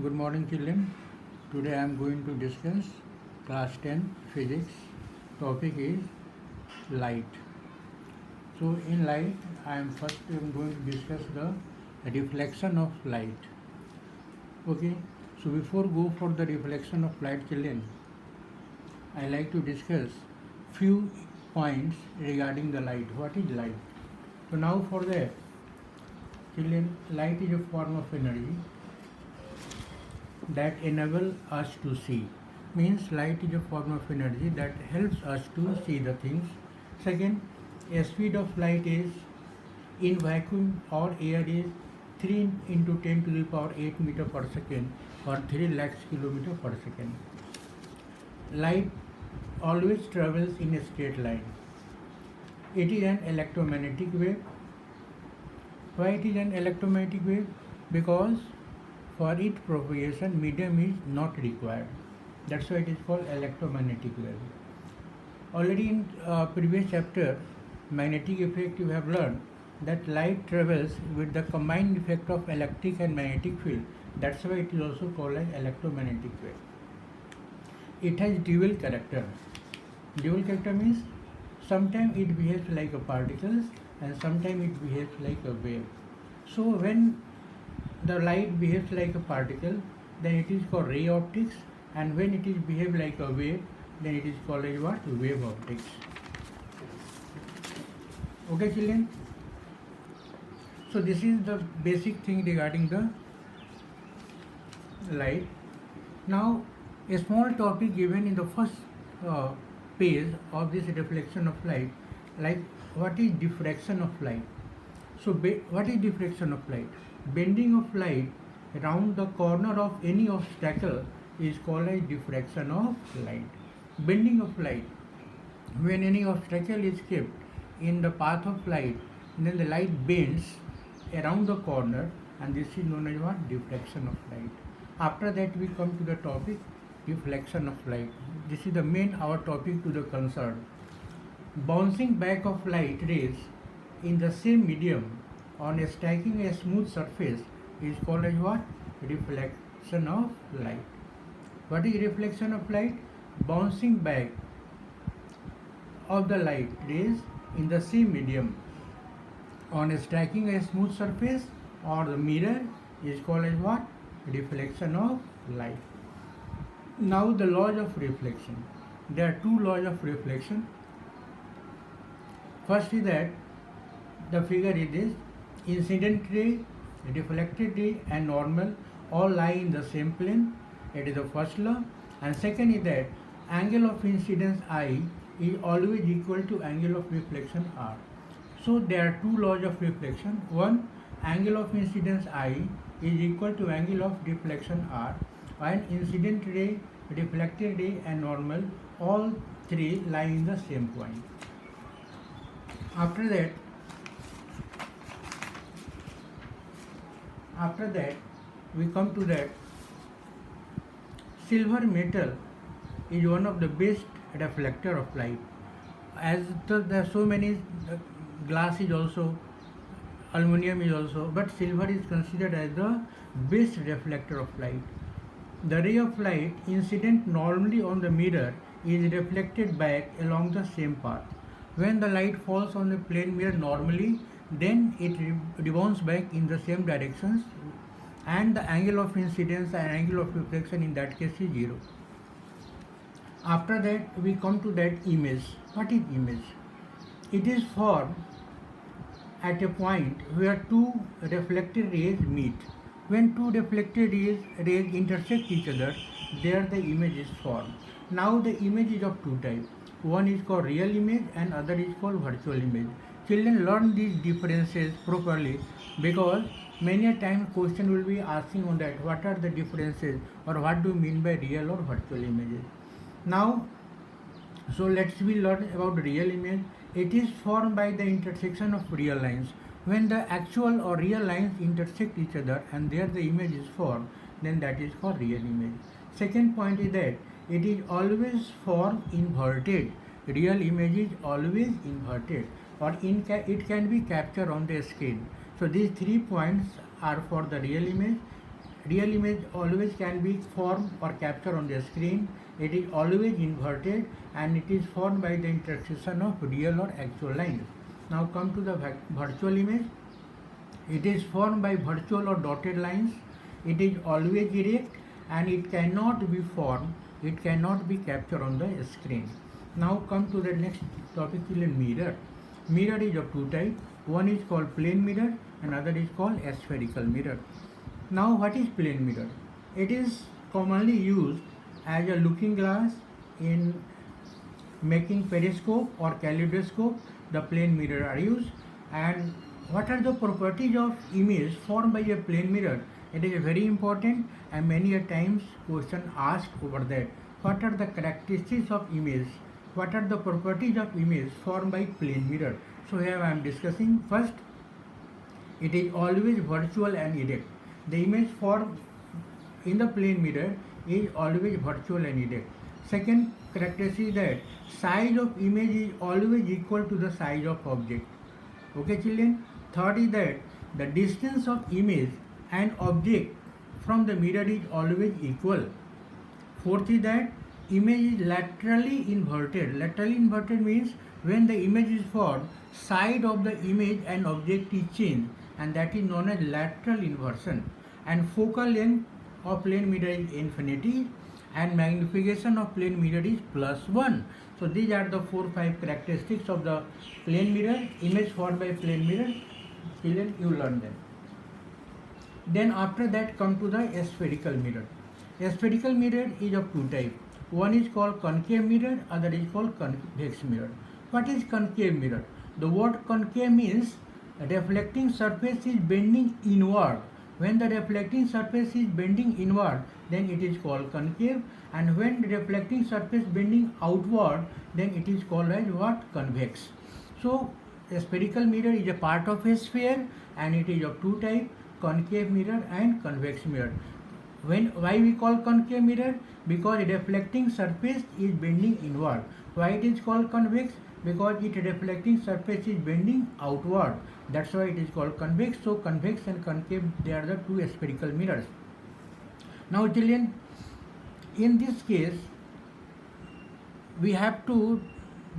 Good morning, children. Today I am going to discuss class 10 physics. Topic is light. So in light, I am going to discuss the reflection of light. Okay. So before go for the reflection of light, children, I like to discuss few points regarding the light. What is light? So now for that, children, light is a form of energy that enable us to see. Means light is a form of energy that helps us to see the things. Second, a speed of light is in vacuum or air is 3 into 10 to the power 8 meter per second or 3 lakhs kilometer per second. Light always travels in a straight line. It is an electromagnetic wave. Why it is an electromagnetic wave? Because for its propagation medium is not required. That's why it is called electromagnetic wave. Already in previous chapter, magnetic effect, you have learned that light travels with the combined effect of electric and magnetic field. That's why it is also called as electromagnetic wave. It has dual character. Dual character means sometimes it behaves like a particles and sometimes it behaves like a wave. So when the light behaves like a particle, then it is called ray optics, and when it is behave like a wave, then it is called as what? Wave optics. Okay, children? So this is the basic thing regarding the light. Now a small topic given in the first page of this reflection of light, like what is diffraction of light. So what is diffraction of light? Bending of light around the corner of any obstacle is called as diffraction of light. Bending of light, when any obstacle is kept in the path of light, then the light bends around the corner, and this is known as what? Diffraction of light. After that we come to the topic reflection of light. This is the main our topic to the concern. Bouncing back of light rays in the same medium on stacking a smooth surface is called as what? Reflection of light. What is reflection of light? Bouncing back of the light rays in the same medium on stacking a smooth surface or the mirror is called as what? Reflection of light. Now the laws of reflection. There are two laws of reflection. First is that the figure is this: incident ray, reflected ray and normal all lie in the same plane. It is the first law. And second is that angle of incidence I is always equal to angle of reflection R. So there are two laws of reflection. One, angle of incidence I is equal to angle of reflection R, and incident ray, reflected ray and normal all three lie in the same point. After that we come to that silver metal is one of the best reflector of light. As there are so many, glass is also, aluminum is also, but silver is considered as the best reflector of light. The ray of light incident normally on the mirror is reflected back along the same path. When the light falls on the plane mirror normally, then it rebounds back in the same directions, and the angle of incidence and angle of reflection in that case is 0. After that we come to that image. What is image? It is formed at a point where two reflected rays meet. When two reflected rays intersect each other, there the image is formed. Now the image is of two types. One is called real image and other is called virtual image. Children, learn these differences properly, because many a time question will be asking on that, what are the differences or what do you mean by real or virtual images. Now, so let's we learn about real image. It is formed by the intersection of real lines. When the actual or real lines intersect each other and there the image is formed, then that is called real image. Second point is that it is always formed inverted. Real image is always inverted, or it can be captured on the screen. So these 3 points are for the real image. Real image always can be formed or captured on the screen. It is always inverted and it is formed by the intersection of real or actual lines. Now come to the virtual image. It is formed by virtual or dotted lines. It is always erect and it cannot be formed. It cannot be captured on the screen. Now come to the next topic, mirror. Mirror is of two types. One is called plane mirror and other is called spherical mirror. Now what is plane mirror? It is commonly used as a looking glass in making periscope or kaleidoscope. The plane mirror are used. And what are the properties of image formed by a plane mirror? It is very important and many a times question asked over that. What are the characteristics of image? What are the properties of image formed by plane mirror? So here I am discussing. First, it is always virtual and erect. The image formed in the plane mirror is always virtual and erect. Second characteristic is that size of image is always equal to the size of object. Okay, children? Third is that the distance of image and object from the mirror is always equal. Fourth is that image is laterally inverted. Laterally inverted means when the image is formed, side of the image and object is changed, and that is known as lateral inversion. And focal length of plane mirror is infinity and magnification of plane mirror is +1. So these are the 4-5 characteristics of the plane mirror, image formed by plane mirror. Children, you learn them. Then after that come to the spherical mirror. A spherical mirror is of two types. One is called concave mirror, other is called convex mirror. What is concave mirror? The word concave means a reflecting surface is bending inward. When the reflecting surface is bending inward, then it is called concave, and when the reflecting surface bending outward, then it is called as what? Convex. So a spherical mirror is a part of a sphere and it is of two types, concave mirror and convex mirror. Why we call concave mirror? Because the reflecting surface is bending inward. Why it is called convex? Because its reflecting surface is bending outward. That's why it is called convex. So convex and concave, they are the two spherical mirrors. Now children, in this case we have to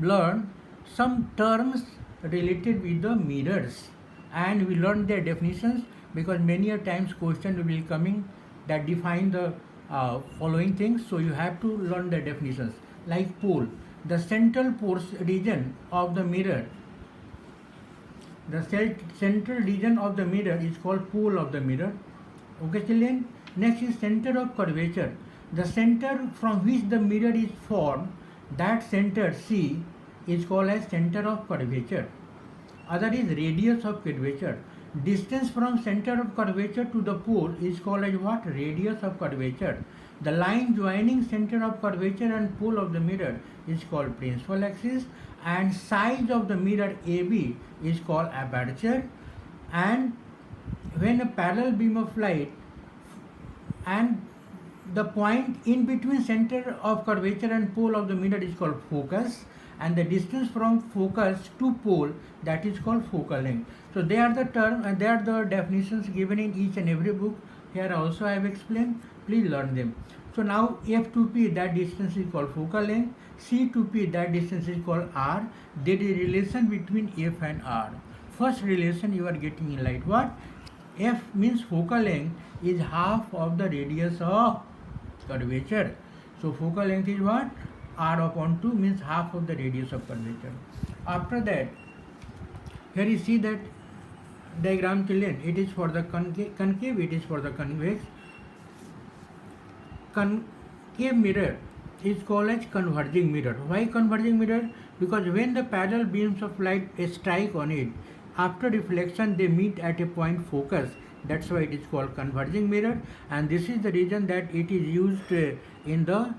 learn some terms related with the mirrors, and we learn their definitions, because many a times question will be coming that define the following things. So you have to learn the definitions. Like pole, the central region of the mirror. The central region of the mirror is called pole of the mirror. Okay, children. Next is center of curvature. The center from which the mirror is formed, that center C is called as center of curvature. Other is radius of curvature. Distance from center of curvature to the pole is called as what? Radius of curvature. The line joining center of curvature and pole of the mirror is called principal axis, and size of the mirror AB is called aperture. And when a parallel beam of light and the point in between center of curvature and pole of the mirror is called focus, and the distance from focus to pole, that is called focal length. So they are the term and they are the definitions given in each and every book. Here also I have explained. Please learn them. So now F to P, that distance is called focal length. C to P, that distance is called R. There is a relation between F and R. First relation you are getting in light. What? F means focal length is half of the radius of curvature. So focal length is what? R upon 2 means half of the radius of curvature. After that, here you see that diagram, children. It is for the concave, it is for the convex. Concave mirror is called as converging mirror. Why converging mirror? Because when the parallel beams of light strike on it, after reflection they meet at a point focus. That's why it is called converging mirror, and this is the reason that it is used in the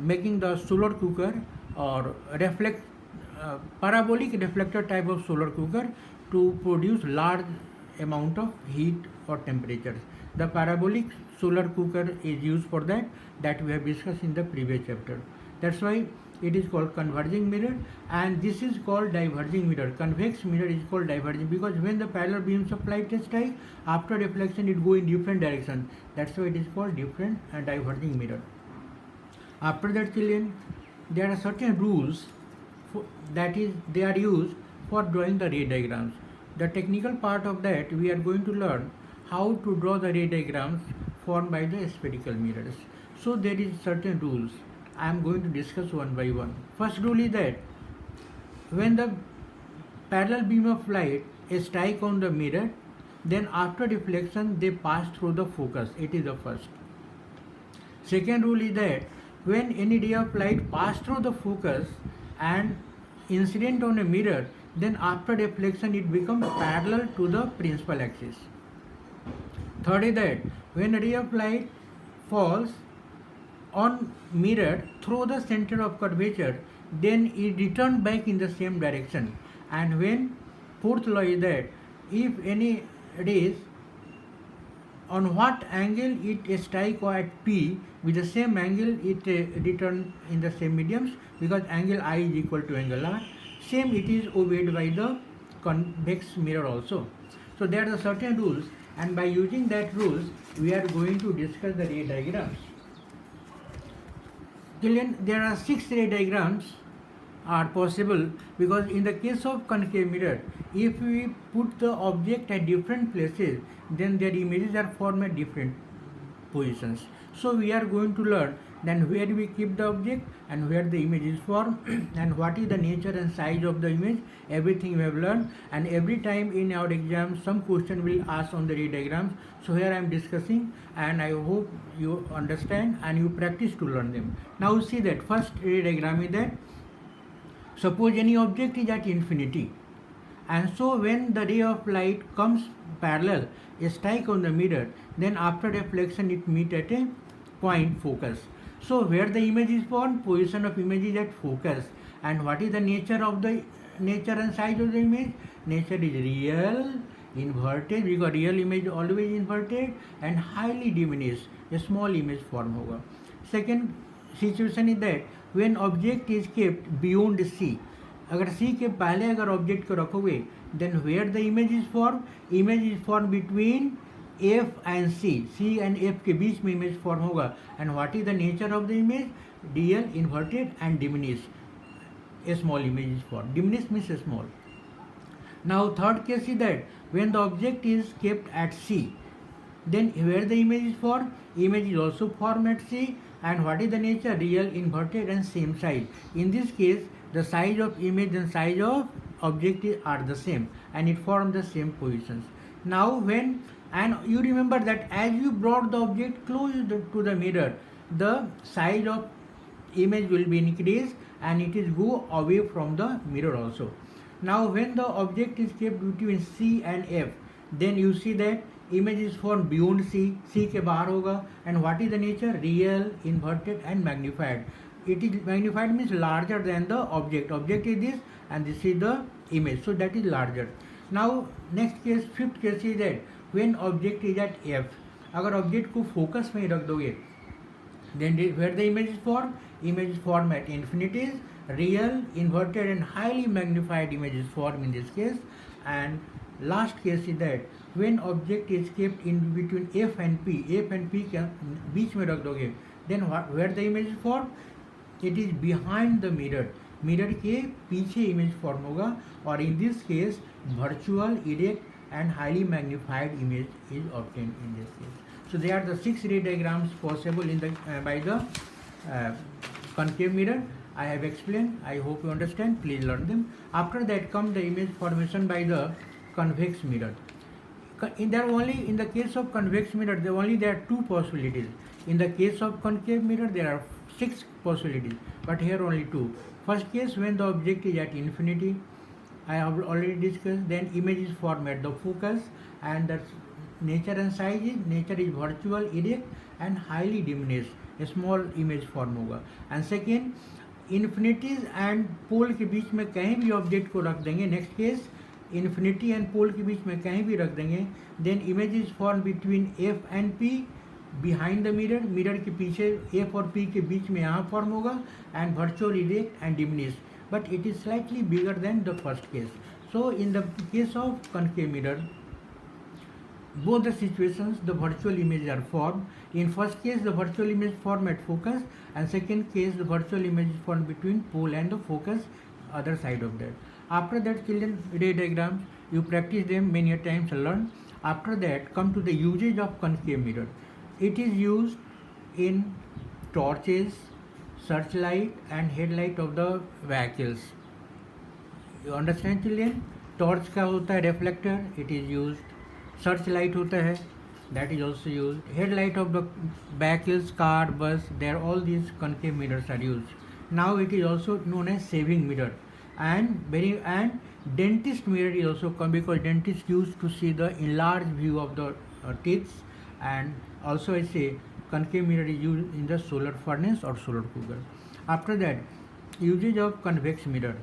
making the solar cooker or parabolic reflector type of solar cooker to produce large amount of heat or temperatures. The parabolic solar cooker is used for that we have discussed in the previous chapter. That's why it is called converging mirror, and this is called diverging mirror. Convex mirror is called diverging because when the parallel beams of light strike, after reflection it go in different direction. That's why it is called different and diverging mirror. After that, children, there are certain rules that is they are used for drawing the ray diagrams. The technical part of that we are going to learn how to draw the ray diagrams formed by the spherical mirrors. So there is certain rules. I am going to discuss one by one. First rule is that when the parallel beam of light strike on the mirror, then after reflection they pass through the focus. It is the first. Second rule is that when any ray of light pass through the focus and incident on a mirror, then after reflection it becomes parallel to the principal axis. Third is that when a ray of light falls on mirror through the center of curvature, then it returns back in the same direction. And when fourth law is that if any rays on what angle it strike at P, with the same angle it return in the same mediums, because angle I is equal to angle R. Same it is obeyed by the convex mirror also. So there are certain rules, and by using that rules we are going to discuss the ray diagrams. Children, there are 6 ray diagrams are possible, because in the case of concave mirror, if we put the object at different places, then their images are formed at different positions. So we are going to learn then where we keep the object and where the image is formed and what is the nature and size of the image. Everything we have learned, and every time in our exam some question will ask on the ray diagrams. So here I am discussing, and I hope you understand and you practice to learn them. Now see that first ray diagram is that suppose any object is at infinity, and so when the ray of light comes parallel, strike on the mirror, then after reflection it meet at a point focus. So where the image is formed, position of image is at focus. And what is the nature and size of the image? Nature is real, inverted, because real image always inverted, and highly diminished, a small image form होगा. Second situation is that when object is kept beyond C, अगर C के पहले अगर object को रखोगे, then where the image is formed between F and C. C and F के बीच में image form होगा. And what is the nature of the image? Real, inverted and diminished. A small image is formed. Diminished means small. Now third case is that when the object is kept at C, then where the image is formed? Image is also formed at C. And what is the nature? Real, inverted and same size. In this case, the size of image and size of object are the same, and it forms the same positions. Now and you remember that as you brought the object close to the mirror, the size of image will be increased and it is go away from the mirror also. Now when the object is kept between C and F, then you see that image is formed beyond C, C के बाहर होगा. And what is the nature? Real, inverted and magnified. It is magnified means larger than the object. Object is this and this is the image, so that is larger. Now next case, fifth case is that when object is at F, अगर object को focus में रख दोगे, then where the image is formed at infinities, real, inverted and highly magnified image is formed in this case. And last case is that when object is kept in between F and P के बीच में रख दोगे, then where the image is formed? It is behind the mirror. Mirror के पीछे image form होगा, और in this case virtual, erect and highly magnified image is obtained in this case. So they are the 6 ray diagrams possible in the by the concave mirror. I have explained. I hope you understand. Please learn them. After that come the image formation by the convex mirror. In the case of convex mirror, there are 2 possibilities. In the case of concave mirror, there are 6 possibilities, but here only 2. First case, when the object is at infinity, I have already discussed. Then image is formed at the focus, and the nature and size is virtual, erect and highly diminished. A small image form होगा. And second, infinities and pole के बीच में कहीं भी object को रख देंगे. Next case, infinity and pole के बीच में कहीं भी रख देंगे. Then image is formed between F and P, behind the mirror, mirror के पीछे एफ और पी के बीच में यहाँ फॉर्म होगा, and virtual erect and diminish, but it is slightly bigger than the first case. So in the case of concave mirror, both the situations the virtual images are formed. In first case the virtual image form at focus, and second case the virtual image is formed between pole and the focus other side of that. After that, children, ray diagrams, you practice them many a times and learn. After that, come to the usage of concave mirror. It is used in torches, searchlight and headlight of the vehicles. You understand, children? Torch का होता है reflector, it is use. Search light होता है, that is also use. Headlight of the vehicles, car, bus, there all these concave mirrors are use. Now it is also known as shaving mirror, and dentist mirror is also come because dentist used to see the enlarged view of the teeth. And also I say concave mirror is used in the solar furnace or solar cooker. After that, usage of convex mirror.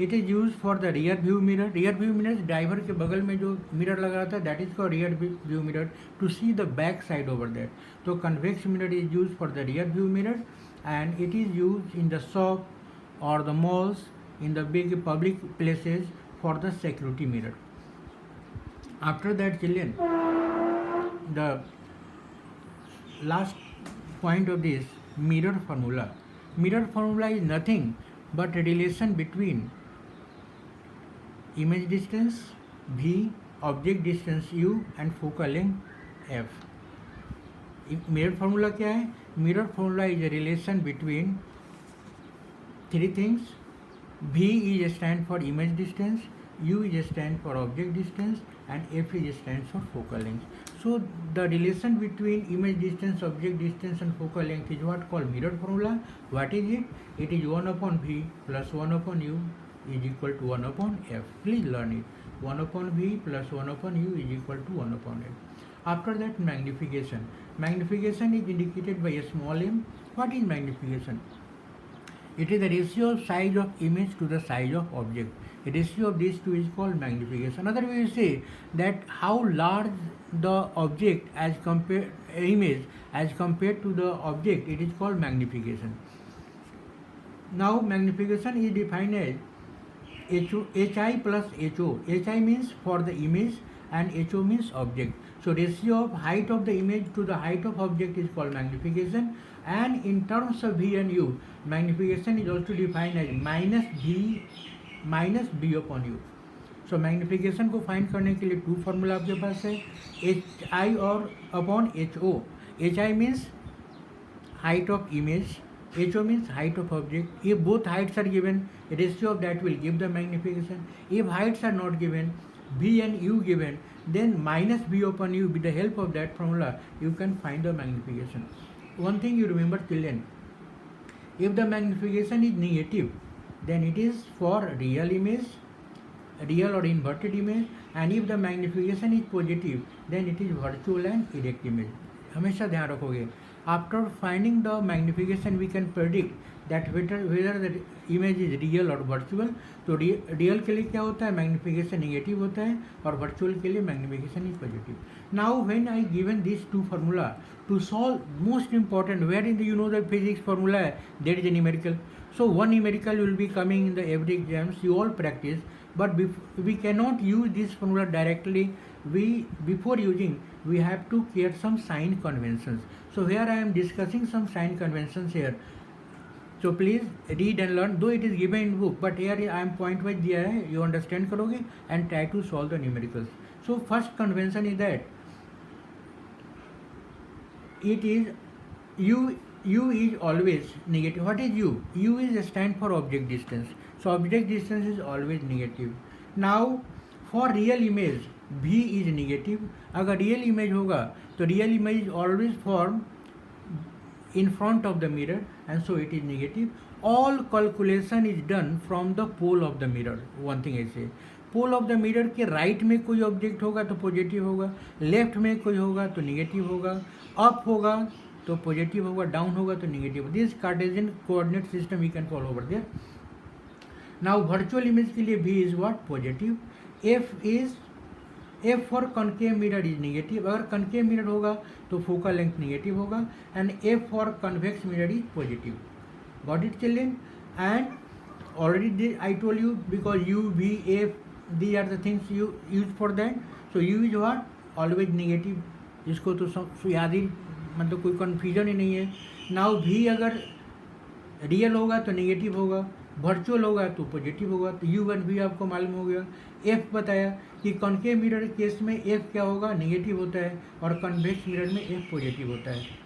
It is used for the rear view mirror. Rear view mirror driver के बगल में जो mirror लगा रहता है, that is called rear view mirror, to see the back side over that. तो convex mirror is use for the rear view mirror, and it is use in the shop और the malls, in the big public places for the security mirror. After that, children, the last point of this mirror formula. Mirror formula is nothing but a relation between image distance v, object distance u and focal length f. Mirror formula क्या है? Mirror formula is a relation between three things. V is stand for image distance, U is stand for object distance, and F is stands for focal length. So the relation between image distance, object distance and focal length is what called mirror formula. What is it? It is 1 upon V plus 1 upon U is equal to 1 upon F. Please learn it. 1 upon V plus 1 upon U is equal to 1 upon F. After that, magnification. Magnification is indicated by a small m. What is magnification? It is the ratio of size of image to the size of object. The ratio of these two is called magnification. Another way to say that how large the object as compared image as compared to the object, it is called magnification. Now magnification is defined as HI plus HO. HI means for the image and HO means object. So ratio of height of the image to the height of object is called magnification. And in terms of V and U, magnification is also defined as minus B upon U. So magnification को find करने के लिए to formula आपके पास है, HI और upon HO. HI means height of image, HO means height of object. If both heights are given, ratio of that will give the magnification. If heights are not given, V and U given, then minus B upon U, with the help of that formula, you can find the magnification. One thing you remember, children, if the magnification is negative, then it is for real image, real or inverted image, and if the magnification is positive, then it is virtual and erect image. हमेशा ध्यान रखोगे. After finding the magnification, we can predict that whether the image is real or virtual. तो real के लिए क्या होता है? magnification negative होता है, और virtual के लिए magnification is positive. Now when I given these two formula to solve, most important, wherein you know the physics formula, there is a numerical. So one numerical will be coming in the every exams, you all practice, but we cannot use this formula directly. Before using, we have to create some sign conventions. So here I am discussing some sign conventions here. So please read and learn, though it is given in book, but here I am point wise दिया है, you understand करोगे and try to solve the numericals. So first convention is that it is U is always negative. What is U? U is stand for object distance. So object distance is always negative. Now for real image, V is negative. अगर real image होगा तो real image is always formed in front of the mirror, and so it is negative. All calculation is done from the pole of the mirror. One thing I say, pole of the mirror के right में कोई object होगा तो positive होगा, left में कोई होगा तो निगेटिव होगा, अप होगा तो पॉजिटिव होगा, डाउन होगा तो negative. This Cartesian coordinate system we can follow over there. Now virtual image के लिए V is what? Positive. F is F for concave mirror is negative, अगर कॉन्केव मिरर होगा तो फोकल लेंथ निगेटिव होगा, and F for convex mirror is positive. Got it, children? And already I told you, because U, V, F, these are the things you use for that. So U is what? Always negative. इसको तो याद ही, मतलब कोई confusion ही नहीं है. Now V अगर real होगा तो नेगेटिव होगा, वर्चुअल होगा तो पॉजिटिव होगा. तो U और V आपको मालूम हो गया. F बताया कि कॉन्केव मिरर केस में F क्या होगा? नेगेटिव होता है, और कन्वेक्स मिरर में F पॉजिटिव होता है.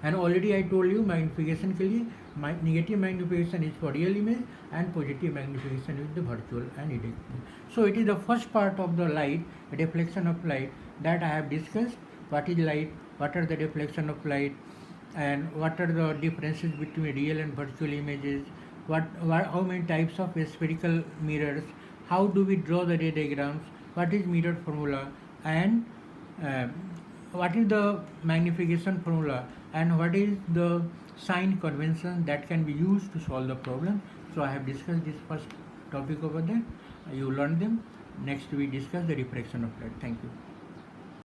And already I told you magnification के लिए negative magnification is for real image and positive magnification is the virtual and identical. So it is the first part of the light, reflection of light, that I have discussed. What is light, what are the reflection of light, and what are the differences between real and virtual images, how many types of spherical mirrors, how do we draw the ray diagrams, what is mirror formula, and what is the magnification formula, and what is the sign convention that can be used to solve the problem. So I have discussed this first topic over there. You learn them. Next we discuss the refraction of light. Thank you.